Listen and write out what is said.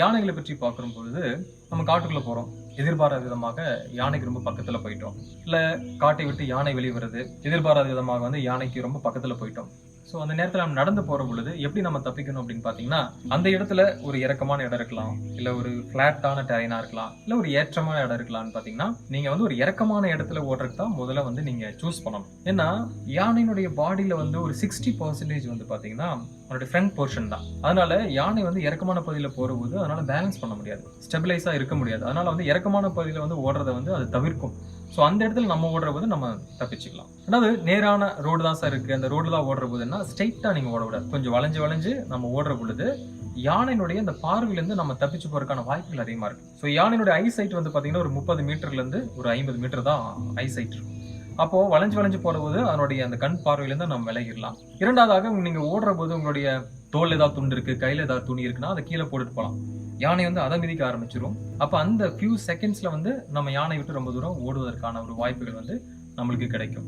யானைகளை பற்றி பார்க்கும் பொழுது நம்ம காட்டுக்குள்ள போறோம். எதிர்பாராத விதமாக யானைக்கு ரொம்ப பக்கத்துல போயிட்டோம். இல்ல காட்டை விட்டு யானை வெளிய வருது. எதிர்பாராத விதமாக யானைக்கு ரொம்ப பக்கத்துல போயிட்டோம். சோ அந்த நேரத்துல நம்ம நடந்து போற பொழுது எப்படி நம்ம தப்பிக்கணும் அப்படின்னு பாத்தீங்கன்னா, அந்த இடத்துல ஒரு இறக்கமான இடம் இருக்கலாம். இல்ல ஒரு பிளாட்டான டெரைனா இருக்கலாம். இல்ல ஒரு ஏற்றமான இடம் இருக்கலாம்னு பாத்தீங்கன்னா, நீங்க ஒரு இறக்கமான இடத்துல ஓடுறதுக்கு தான் முதல்ல நீங்க சூஸ் பண்ணணும். ஏன்னா யானையினுடைய பாடியில ஒரு 60% பாத்தீங்கன்னா அவனுடைய ஃப்ரண்ட் போர்ஷன் தான். அதனால யானை இறக்கமான பகுதியில போறபோது அதனால பேலன்ஸ் பண்ண முடியாது. ஸ்டெபிலைஸா இருக்க முடியாது. அதனால இறக்கமான பகுதியில ஓடுறத அது தவிர்க்கும். சோ அந்த இடத்துல நம்ம ஓடுற போது நம்ம தப்பிச்சுக்கலாம். அதாவது நேரான ரோடு தான் சார் இருக்கு. அந்த ரோட்ல தான் ஓடுற போதுன்னா ஸ்ட்ரைட்டா நீங்க ஓடக்கூடாது. கொஞ்சம் வளைஞ்சு வளைஞ்சு நம்ம ஓடுற பொழுது யானையினுடைய அந்த பார்வையில இருந்து நம்ம தப்பிச்சு போறதுக்கான வாய்ப்புகள் அதிகமா இருக்கு. சோ யானையினுடைய ஐ சைட் பாத்தீங்கன்னா ஒரு 30 மீட்டர்ல இருந்து ஒரு 50 மீட்டர் தான் ஐ சைட் இருக்கும். அப்போ வளைஞ்சு வளைஞ்சு போறபோது அதனுடைய அந்த கண் பார்வையில இருந்து நம்ம விலகிடலாம். இரண்டாவதாக நீங்க ஓடுற போது உங்களுடைய தோல் ஏதாவது துண்டு இருக்கு, கையில ஏதாவது துணி இருக்குன்னா அதை கீழே போட்டுட்டு போலாம். யானை அதை மிதிக்க ஆரம்பிச்சிரும். அப்ப அந்த ஃபியூ செகண்ட்ஸ்ல நம்ம யானை விட்டு ரொம்ப தூரம் ஓடுவதற்கான ஒரு வாய்ப்புகள் நம்மளுக்கு கிடைக்கும்.